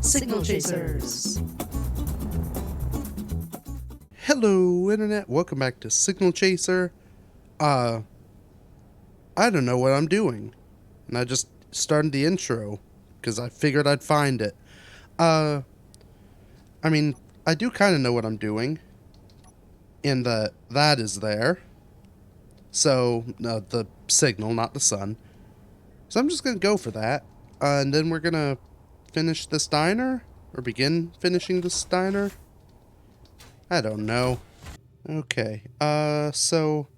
Signal Chasers. Hello, Internet. Welcome back to Signal Chaser. I don't know what I'm doing. And I just started the intro because I figured I'd find it. I mean, I do kind of know what I'm doing. In that is there. So, the signal, not the sun. So I'm just going to go for that. And then we're going to finish this diner? Or begin finishing this diner? I don't know. Okay, so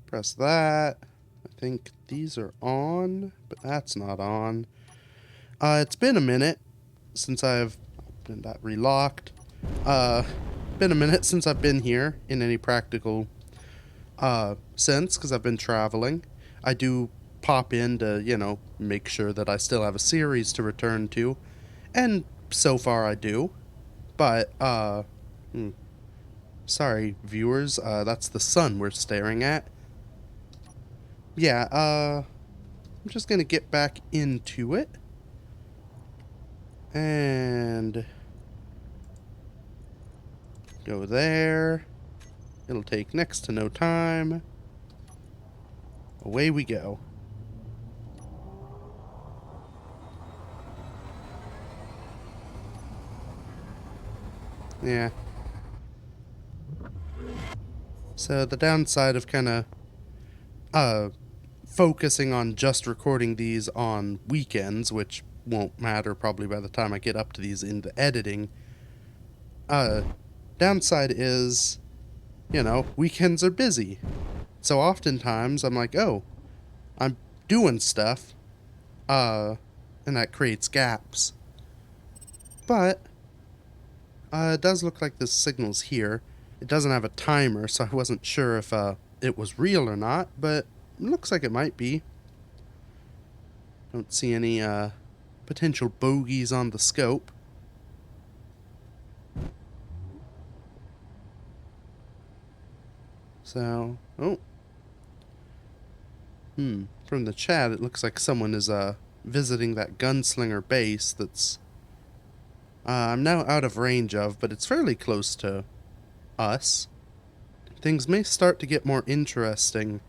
press that. I think these are on, but that's not on. It's been a minute since I've been that relocked. Been a minute since I've been here in any practical sense, because I've been traveling. I do pop in to, make sure that I still have a series to return to, and so far I do. But, sorry, viewers, that's the sun we're staring at. Yeah, I'm just gonna get back into it. And go there. It'll take next to no time. Away we go. Yeah. So the downside of kind of focusing on just recording these on weekends, which won't matter probably by the time I get up to these into editing. Downside is, weekends are busy. So oftentimes I'm like, oh, I'm doing stuff, and that creates gaps. But, it does look like the signal's here. It doesn't have a timer, so I wasn't sure if, it was real or not, but it looks like it might be. Don't see any, potential bogeys on the scope. So, from the chat, it looks like someone is, visiting that gunslinger base that's, I'm now out of range of, but it's fairly close to us. Things may start to get more interesting.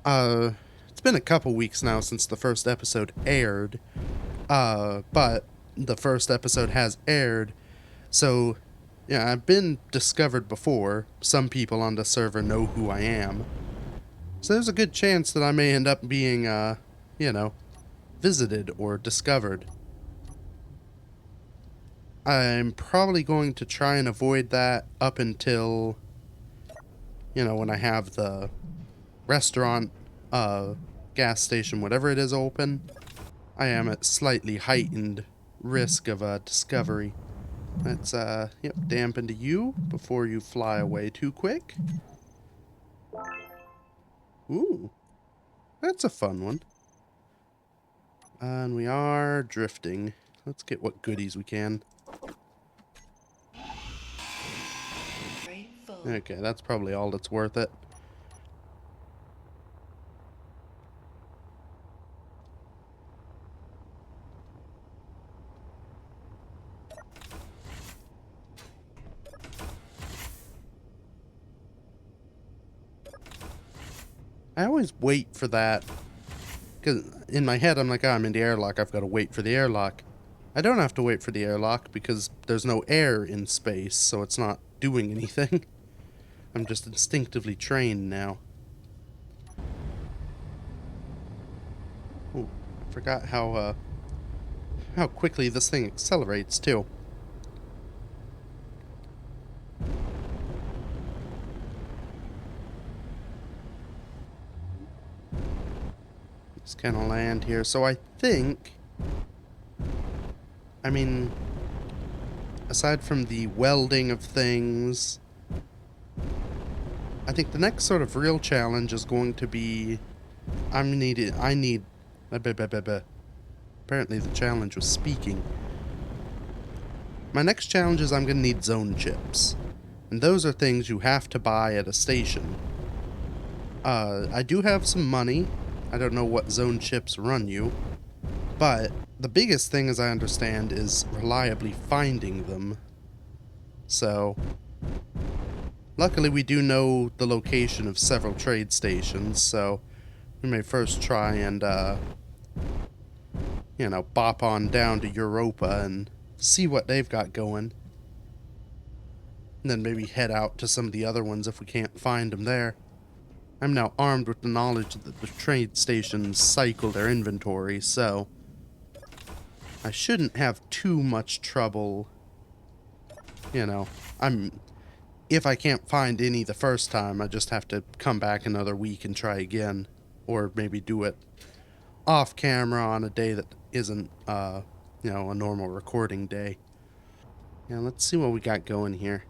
It's been a couple weeks now since the first episode aired, but the first episode has aired, so, yeah, I've been discovered before. Some people on the server know who I am. So there's a good chance that I may end up being, visited or discovered. I'm probably going to try and avoid that up until, when I have the restaurant, gas station, whatever it is, open. I am at slightly heightened risk of discovery. Let's, dampen to you before you fly away too quick. Ooh, that's a fun one. And we are drifting. Let's get what goodies we can. Okay, that's probably all that's worth it. I always wait for that, because in my head I'm like, oh, I'm in the airlock, I've got to wait for the airlock. I don't have to wait for the airlock because there's no air in space, so it's not doing anything. I'm just instinctively trained now. Oh, I forgot how quickly this thing accelerates too. Just kind of land here. So I think, I mean, aside from the welding of things, I think the next sort of real challenge is going to be, apparently the challenge was speaking. My next challenge is I'm going to need zone chips. And those are things you have to buy at a station. I do have some money. I don't know what zone chips run you. But the biggest thing, as I understand, is reliably finding them. So, luckily we do know the location of several trade stations, so we may first try and, bop on down to Europa and see what they've got going. And then maybe head out to some of the other ones if we can't find them there. I'm now armed with the knowledge that the trade stations cycle their inventory, so I shouldn't have too much trouble. If I can't find any the first time, I just have to come back another week and try again. Or maybe do it off camera on a day that isn't, a normal recording day. Yeah, let's see what we got going here.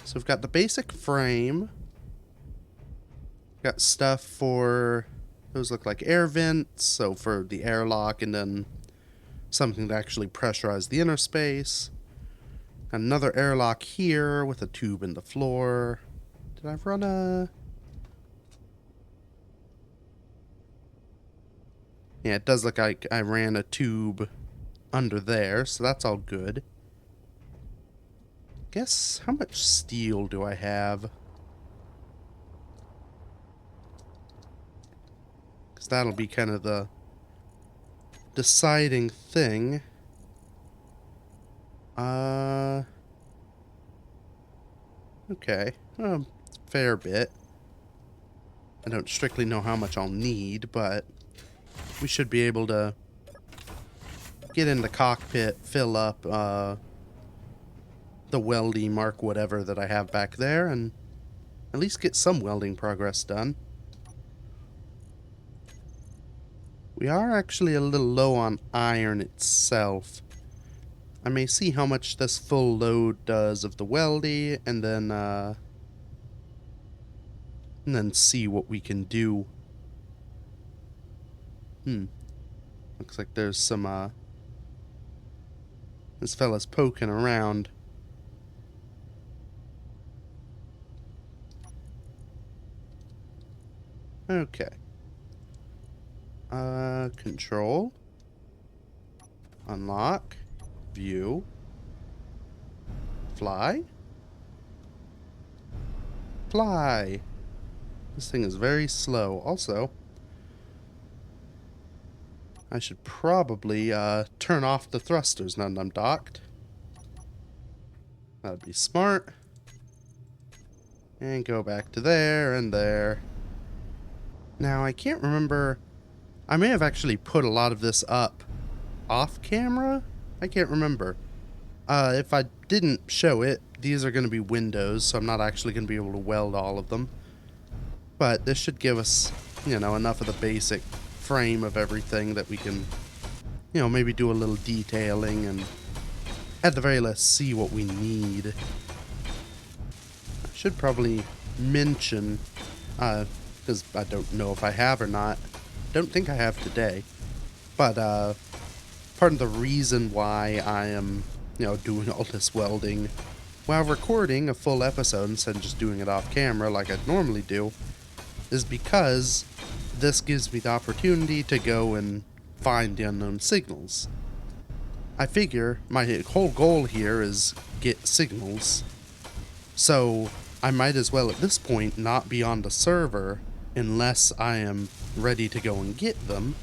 So we've got the basic frame. Got stuff for, those look like air vents, so for the airlock, and then something to actually pressurize the inner space. Another airlock here with a tube in the floor. Did I run a... Yeah, it does look like I ran a tube under there, so that's all good. Guess, how much steel do I have? Because that'll be kind of the deciding thing. Okay. Fair bit. I don't strictly know how much I'll need, but we should be able to get in the cockpit, fill up, the welding mark whatever that I have back there, and at least get some welding progress done. We are actually a little low on iron itself. I may see how much this full load does of the weldy, and then see what we can do. Looks like there's some, this fella's poking around. Okay. Control. Unlock. View. Fly. Fly. This thing is very slow. Also, I should probably, turn off the thrusters now that I'm docked. That'd be smart. And go back to there and there. Now, I can't remember. I may have actually put a lot of this up off camera. I can't remember. If I didn't show it, these are going to be windows, so I'm not actually going to be able to weld all of them. But this should give us, enough of the basic frame of everything that we can, maybe do a little detailing and at the very least see what we need. I should probably mention, because I don't know if I have or not. Don't think I have today. But part of the reason why I am, doing all this welding while recording a full episode instead of just doing it off camera like I'd normally do is because this gives me the opportunity to go and find the unknown signals. I figure my whole goal here is get signals, so I might as well at this point not be on the server unless I am ready to go and get them.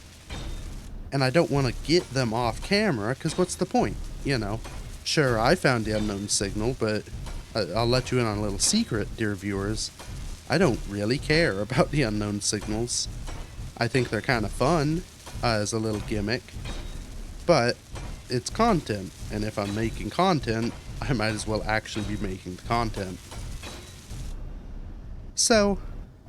And I don't want to get them off camera, because what's the point? Sure, I found the unknown signal, but I'll let you in on a little secret, dear viewers. I don't really care about the unknown signals. I think they're kind of fun as a little gimmick, but it's content, and if I'm making content, I might as well actually be making the content. So,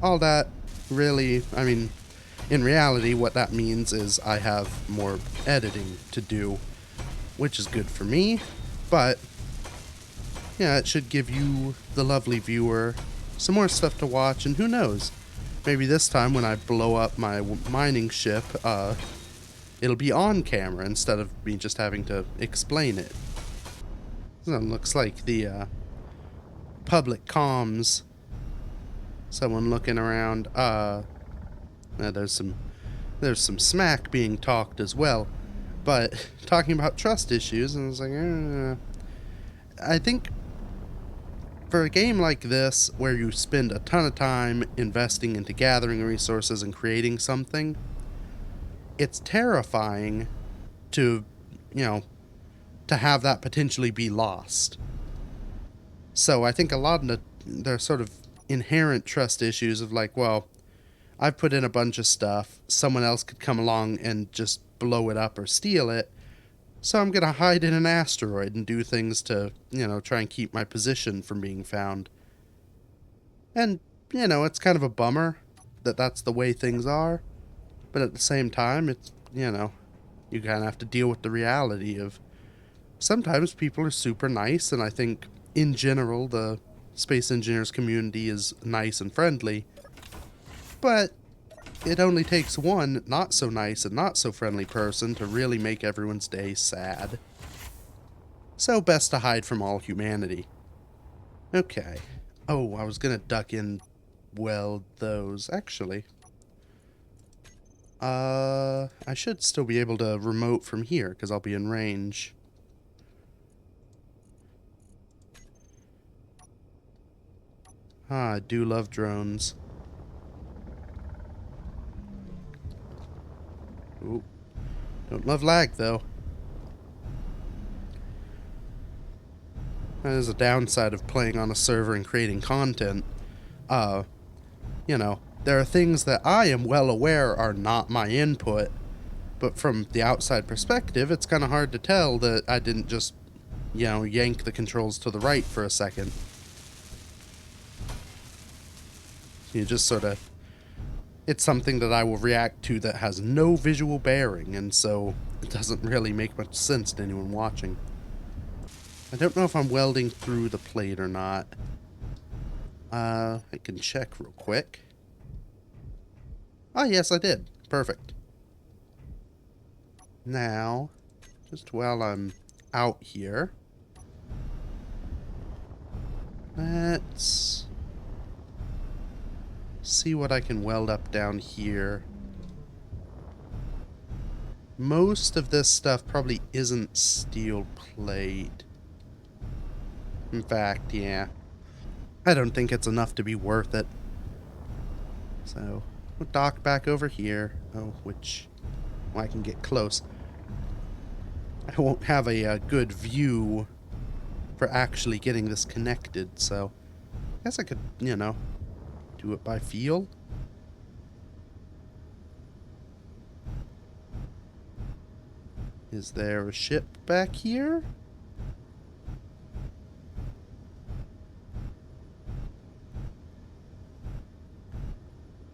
all that really, in reality, what that means is I have more editing to do, which is good for me, but yeah, it should give you, the lovely viewer, some more stuff to watch, and who knows, maybe this time when I blow up my mining ship, it'll be on camera instead of me just having to explain it. So it looks like the public comms, someone looking around, there's some there's some smack being talked as well. But talking about trust issues, and I was like, I think for a game like this, where you spend a ton of time investing into gathering resources and creating something, it's terrifying to, you know, to have that potentially be lost. So I think a lot of the sort of inherent trust issues of like, well, I've put in a bunch of stuff, someone else could come along and just blow it up or steal it, so I'm gonna hide in an asteroid and do things to, try and keep my position from being found. And, it's kind of a bummer that that's the way things are, but at the same time, it's, you kind of have to deal with the reality of sometimes people are super nice, and I think in general the space engineers community is nice and friendly, but it only takes one not so nice and not so friendly person to really make everyone's day sad. So best to hide from all humanity. Okay. Oh, I was gonna duck in weld those, actually. I should still be able to remote from here, because I'll be in range. Ah, I do love drones. Ooh. Don't love lag, though. That is a downside of playing on a server and creating content. Uh, there are things that I am well aware are not my input, but from the outside perspective, it's kind of hard to tell that I didn't just, yank the controls to the right for a second. You just sort of... It's something that I will react to that has no visual bearing, and so it doesn't really make much sense to anyone watching. I don't know if I'm welding through the plate or not. I can check real quick. Ah, yes, I did. Perfect. Now, just while I'm out here, let's see what I can weld up down here. Most of this stuff probably isn't steel plate. In fact, yeah. I don't think it's enough to be worth it. So, we'll dock back over here. Oh, which... Well, I can get close. I won't have a good view for actually getting this connected, so... I guess I could, do it by feel. Is there a ship back here?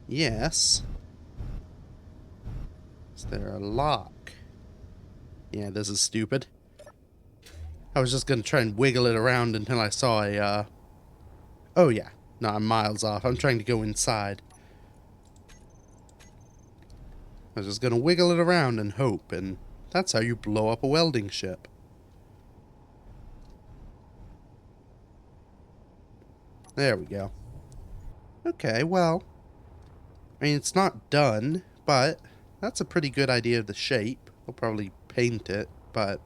Yes. Is there a lock? Yeah, this is stupid. I was just gonna try and wiggle it around until I saw a, Oh yeah. No, I'm miles off. I'm trying to go inside. I was just gonna wiggle it around and hope, and that's how you blow up a welding ship. There we go. Okay, well... I mean, it's not done, but that's a pretty good idea of the shape. I'll probably paint it, but...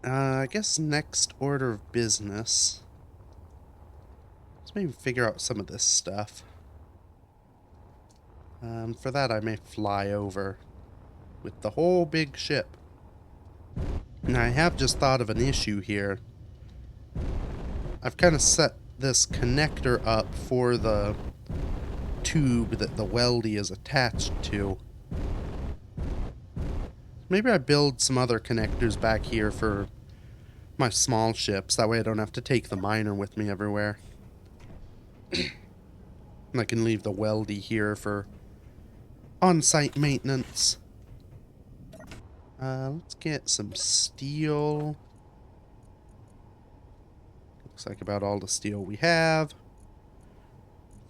I guess next order of business... Let's maybe figure out some of this stuff. For that, I may fly over with the whole big ship. Now, I have just thought of an issue here. I've kind of set this connector up for the tube that the weldy is attached to. Maybe I build some other connectors back here for my small ships. That way I don't have to take the miner with me everywhere. And I can leave the weldy here for on-site maintenance. Let's get some steel. Looks like about all the steel we have.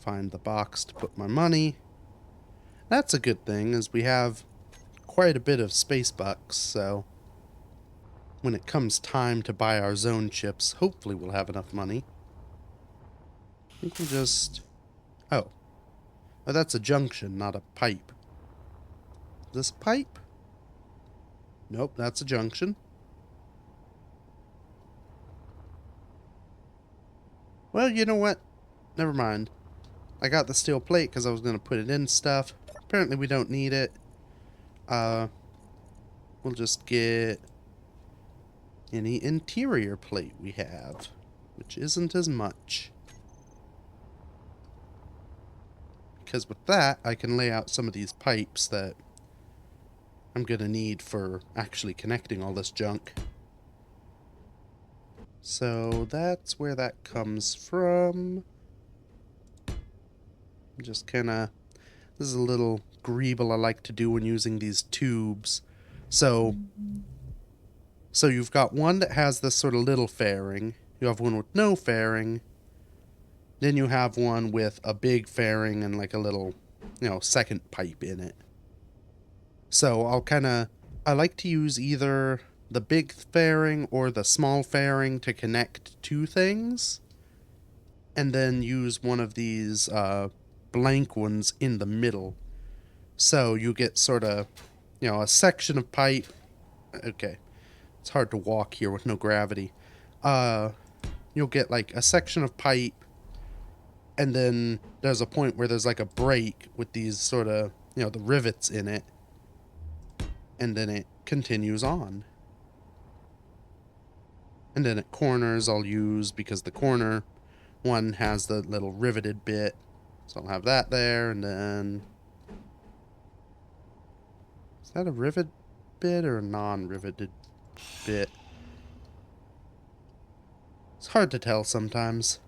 Find the box to put my money. That's a good thing, as we have quite a bit of space bucks, so when it comes time to buy our zone chips, hopefully we'll have enough money. We can just... Oh, that's a junction, not a pipe. Is this a pipe? Nope, that's a junction. Well, you know what? Never mind. I got the steel plate because I was going to put it in stuff. Apparently we don't need it. We'll just get any interior plate we have, which isn't as much. Because with that, I can lay out some of these pipes that I'm going to need for actually connecting all this junk. So that's where that comes from. Just kind of... This is a little greeble I like to do when using these tubes. So you've got one that has this sort of little fairing. You have one with no fairing. Then you have one with a big fairing and like a little, second pipe in it. So I like to use either the big fairing or the small fairing to connect two things. And then use one of these blank ones in the middle. So you get sort of, a section of pipe. Okay. It's hard to walk here with no gravity. You'll get like a section of pipe, and then there's a point where there's like a break with these sort of, the rivets in it, and then it continues on. And then at corners I'll use, because the corner one has the little riveted bit, so I'll have that there, and then... Is that a rivet bit or a non-riveted bit? It's hard to tell sometimes.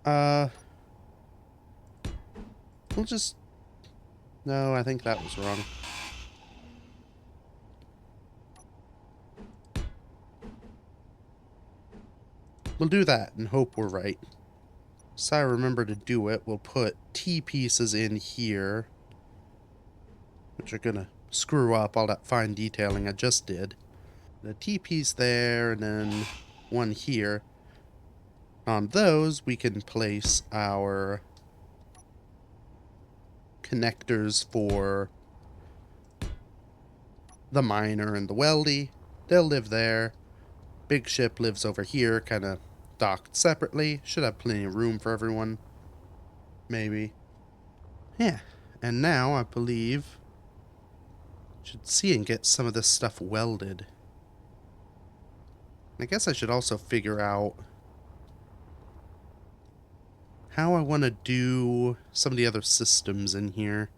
We'll just... No, I think that was wrong. We'll do that and hope we're right. So I remember to do it, we'll put T-pieces in here, which are gonna screw up all that fine detailing I just did. The T-piece there, and then one here. On those, we can place our connectors for the miner and the weldy. They'll live there. Big ship lives over here, kind of docked separately. Should have plenty of room for everyone. Maybe. Yeah. And now, I believe, should see and get some of this stuff welded. I guess I should also figure out how I want to do some of the other systems in here.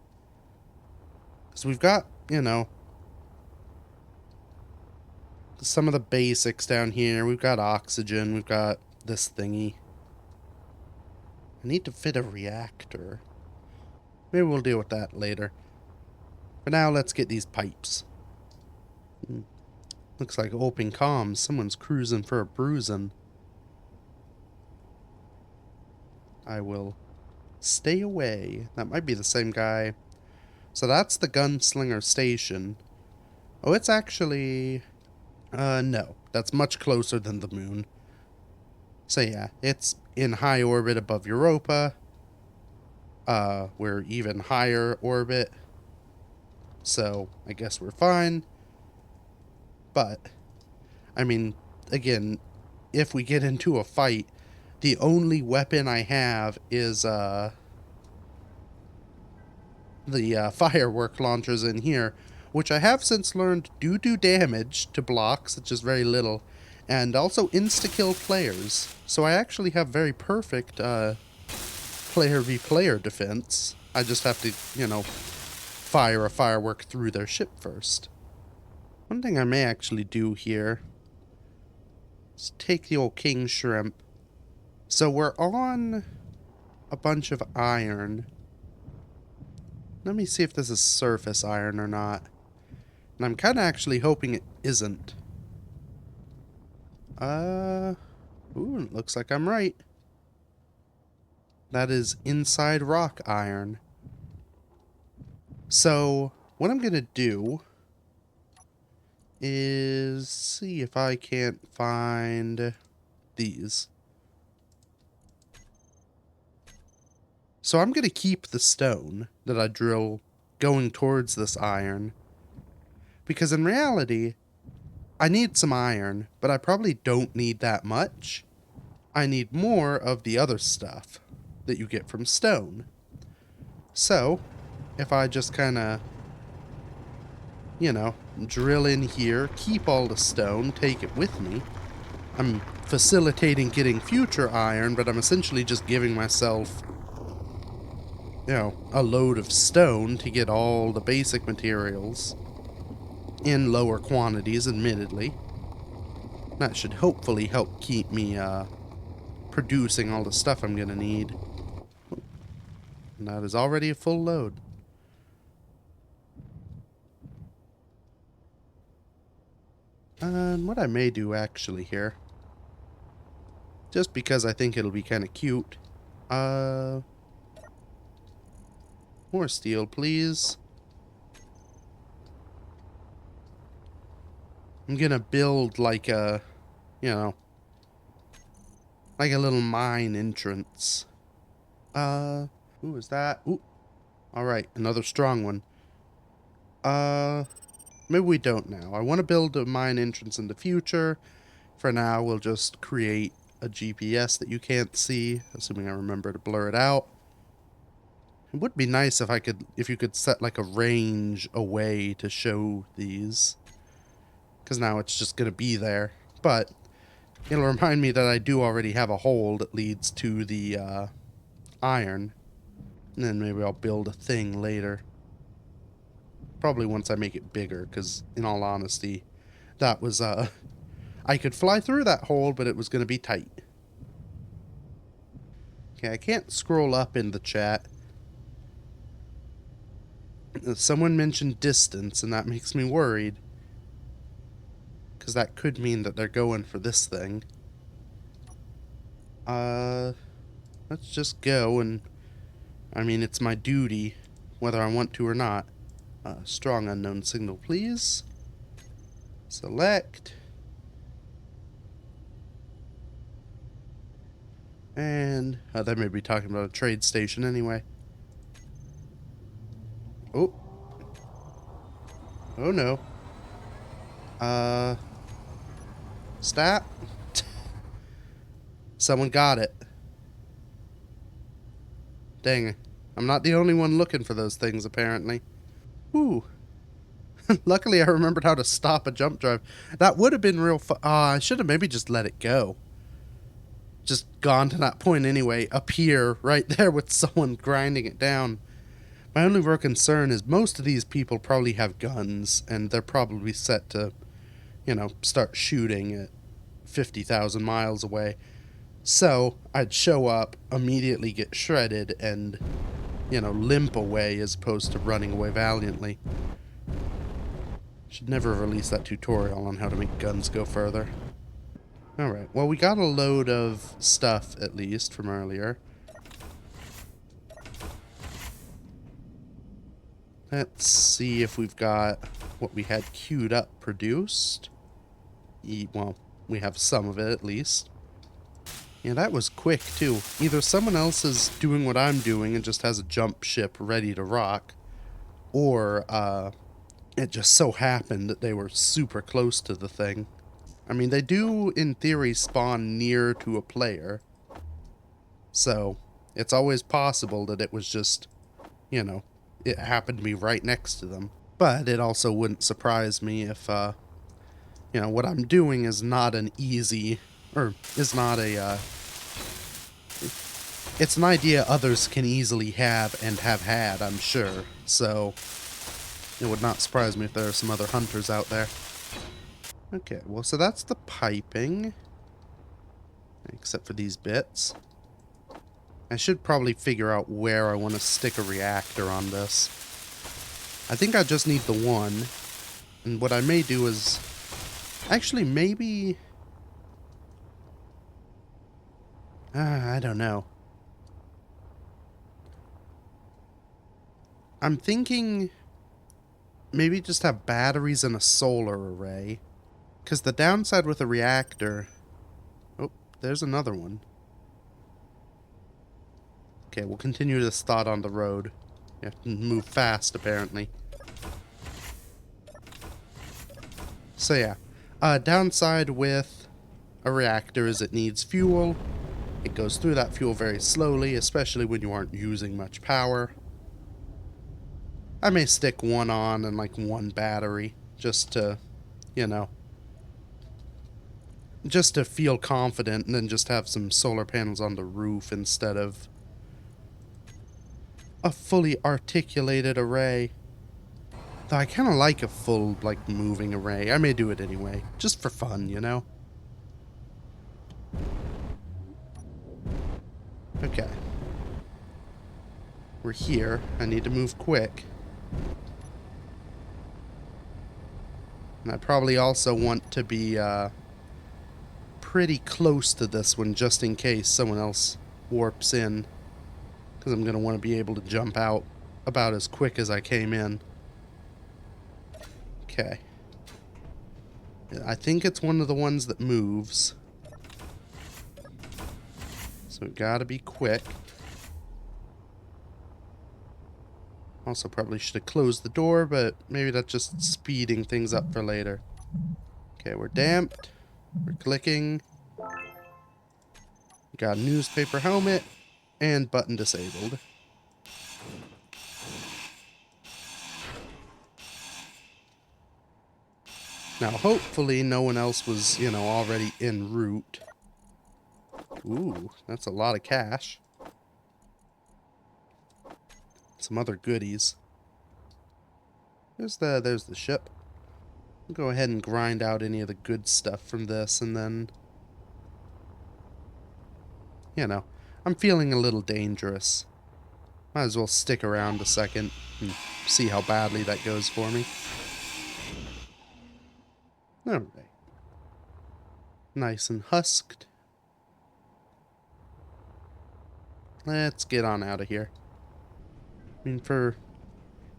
So we've got, some of the basics down here. We've got oxygen. We've got this thingy. I need to fit a reactor. Maybe we'll deal with that later. For now, let's get these pipes. Looks like open comms. Someone's cruising for a bruising. I will stay away. That might be the same guy. So that's the gunslinger station. Oh, it's actually... no. That's much closer than the moon. So yeah, it's in high orbit above Europa. We're even higher orbit. So, I guess we're fine. But, I mean, again, if we get into a fight, the only weapon I have is, the firework launchers in here, which I have since learned do damage to blocks, it's just very little, and also insta-kill players. So I actually have very perfect, player v player defense. I just have to, fire a firework through their ship first. One thing I may actually do here is take the old king shrimp. So we're on a bunch of iron. Let me see if this is surface iron or not. And I'm kind of actually hoping it isn't. Ooh, it looks like I'm right. That is inside rock iron. So, what I'm gonna do is see if I can't find these. So I'm gonna keep the stone that I drill going towards this iron. Because in reality, I need some iron, but I probably don't need that much. I need more of the other stuff that you get from stone. So, if I just kind of, drill in here, keep all the stone, take it with me, I'm facilitating getting future iron, but I'm essentially just giving myself, a load of stone to get all the basic materials in lower quantities, admittedly. That should hopefully help keep me producing all the stuff I'm gonna need. And that is already a full load. And what I may do actually here, just because I think it'll be kind of cute, more steel, please. I'm gonna build like a, like a little mine entrance. Who is that? Ooh. Alright, another strong one. Maybe we don't now. I want to build a mine entrance in the future. For now, we'll just create a GPS that you can't see, assuming I remember to blur it out. It would be nice if you could set like a range away to show these. Because now it's just going to be there. But it'll remind me that I do already have a hole that leads to the iron. And then maybe I'll build a thing later. Probably once I make it bigger, because in all honesty, that was, I could fly through that hole, but it was going to be tight. Okay, I can't scroll up in the chat. Someone mentioned distance, and that makes me worried. Because that could mean that they're going for this thing. Let's just go, and, I mean, it's my duty, whether I want to or not. Strong unknown signal, please. Select. And, they may be talking about a trade station anyway. Oh. Oh no. Stat. Someone got it. Dang. I'm not the only one looking for those things, apparently. Whew. Luckily, I remembered how to stop a jump drive. That would have been real fun. I should have maybe just let it go. Just gone to that point anyway. Up here, right there with someone grinding it down. My only real concern is most of these people probably have guns, and they're probably set to, start shooting at 50,000 miles away. So, I'd show up, immediately get shredded, and, limp away as opposed to running away valiantly. Should never release that tutorial on how to make guns go further. Alright, well, we got a load of stuff, at least, from earlier. Let's see if we've got what we had queued up produced. Well, we have some of it, at least. Yeah, that was quick, too. Either someone else is doing what I'm doing and just has a jump ship ready to rock, or, it just so happened that they were super close to the thing. I mean, they do, in theory, spawn near to a player. So, it's always possible that it was just, it happened to be right next to them. But it also wouldn't surprise me if, what I'm doing is not an easy, or is not a, it's an idea others can easily have and have had, I'm sure. So, it would not surprise me if there are some other hunters out there. Okay, well, so that's the piping. Except for these bits. I should probably figure out where I want to stick a reactor on this. I think I just need the one. And what I may do is... Actually, maybe... I don't know. I'm thinking... Maybe just have batteries and a solar array. Because the downside with a reactor... Oh, there's another one. Okay, we'll continue this thought on the road. You have to move fast, apparently. So yeah. Downside with a reactor is it needs fuel. It goes through that fuel very slowly, especially when you aren't using much power. I may stick one on and like one battery just to, you know, just to feel confident, and then just have some solar panels on the roof instead of a fully articulated array. Though I kind of like a full, like, moving array. I may do it anyway, just for fun, you know? Okay. We're here. I need to move quick. And I probably also want to be, pretty close to this one, just in case someone else warps in. Because I'm going to want to be able to jump out about as quick as I came in. Okay. I think it's one of the ones that moves. So gotta be quick. Also probably should have closed the door, but maybe that's just speeding things up for later. Okay, we're damped. We're clicking. Got a newspaper helmet and button disabled. Now, hopefully no one else was, you know, already en route. Ooh, that's a lot of cash. Some other goodies. There's the ship. I'll go ahead and grind out any of the good stuff from this, and then, you know, I'm feeling a little dangerous. Might as well stick around a second and see how badly that goes for me. Alright. Nice and husked. Let's get on out of here. I mean,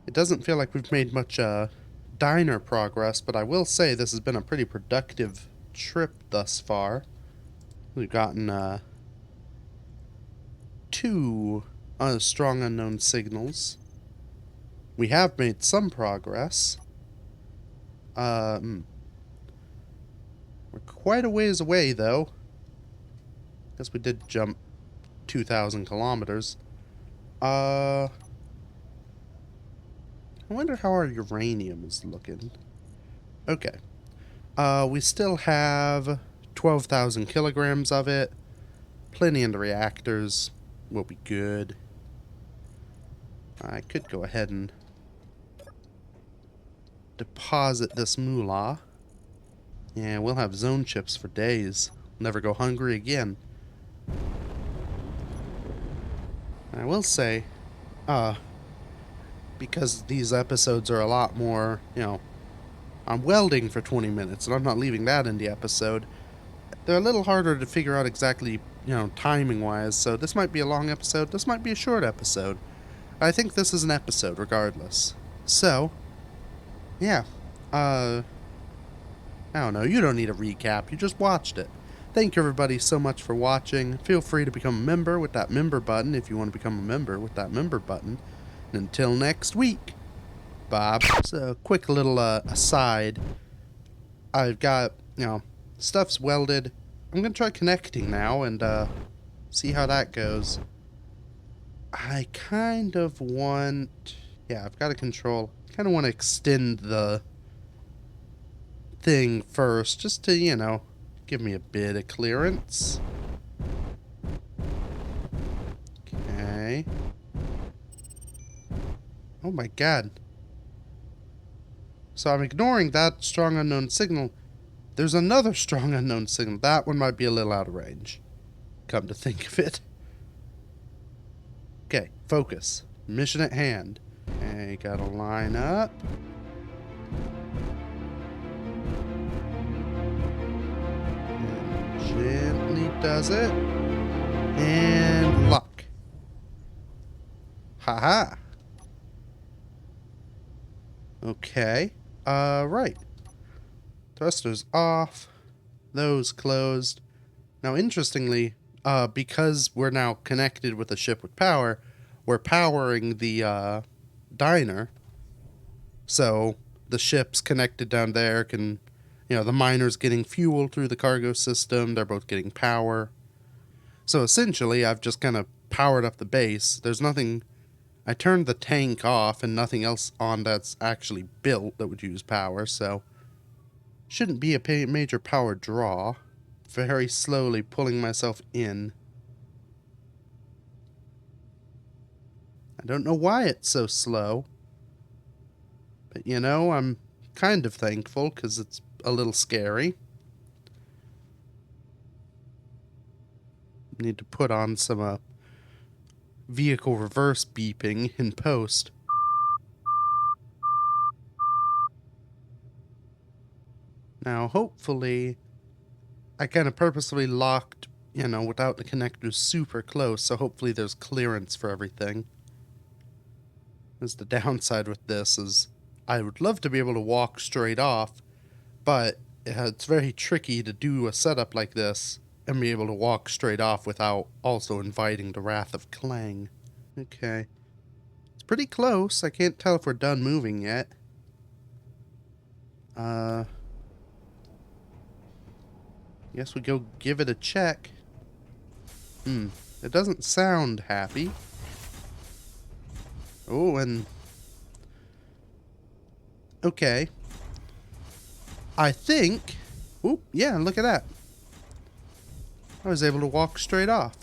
it doesn't feel like we've made much, diner progress, but I will say this has been a pretty productive trip thus far. We've gotten, 2 strong unknown signals. We have made some progress. We're quite a ways away, though. Guess we did jump 2,000 kilometers. I wonder how our uranium is looking. Okay. We still have 12,000 kilograms of it. Plenty in the reactors. Will be good. I could go ahead and deposit this moolah. Yeah, we'll have zone chips for days. Never go hungry again. And I will say, because these episodes are a lot more, you know, I'm welding for 20 minutes, and I'm not leaving that in the episode. They're a little harder to figure out exactly, you know, timing-wise, so this might be a long episode, this might be a short episode. I think this is an episode, regardless. So, yeah, I don't know, you don't need a recap, you just watched it. Thank you everybody so much for watching. Feel free to become a member with that member button if you want to become a member with that member button. And until next week, Bob. So, a quick little aside. I've got, you know, stuff's welded. I'm going to try connecting now and see how that goes. I kind of want... Yeah, I've got a control. Kind of want to extend the thing first, just to, you know, give me a bit of clearance. Okay. Oh my god. So I'm ignoring that strong unknown signal. There's another strong unknown signal. That one might be a little out of range, come to think of it. Okay, focus. Mission at hand. Okay, gotta line up. And gently does it. And lock. Haha. Okay. Right. Thrusters off. Those closed. Now, interestingly, because we're now connected with a ship with power, we're powering the diner. So the ships connected down there can, the miners getting fuel through the cargo system. They're both getting power. So essentially, I've just kind of powered up the base. There's nothing. I turned the tank off and nothing else on that's actually built that would use power, so shouldn't be a major power draw. Very slowly pulling myself in. I don't know why it's so slow. But I'm kind of thankful because it's a little scary. Need to put on some vehicle reverse beeping in post. Now, hopefully, I kind of purposely locked, without the connectors super close, so hopefully there's clearance for everything. As the downside with this is I would love to be able to walk straight off, but it's very tricky to do a setup like this and be able to walk straight off without also inviting the wrath of Clang. Okay. It's pretty close. I can't tell if we're done moving yet. Guess we go give it a check. It doesn't sound happy. Oh, and... Okay. I think... Oh, yeah, look at that. I was able to walk straight off.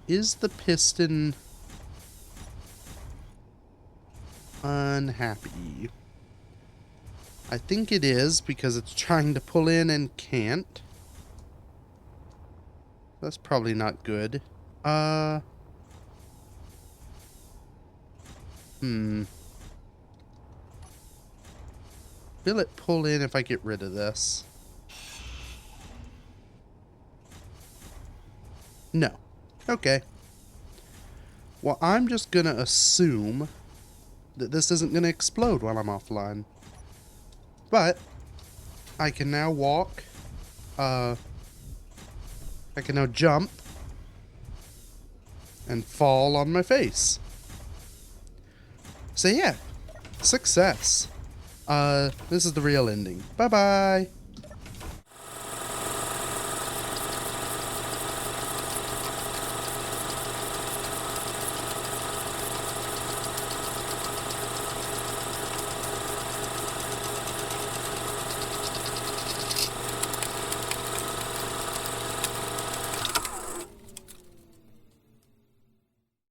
Is the piston unhappy? I think it is because it's trying to pull in and can't. That's probably not good. Will it pull in if I get rid of this? No. Okay. Well, I'm just gonna assume that this isn't gonna explode while I'm offline. But I can now walk. I can now jump and fall on my face. So yeah, success. This is the real ending. Bye-bye.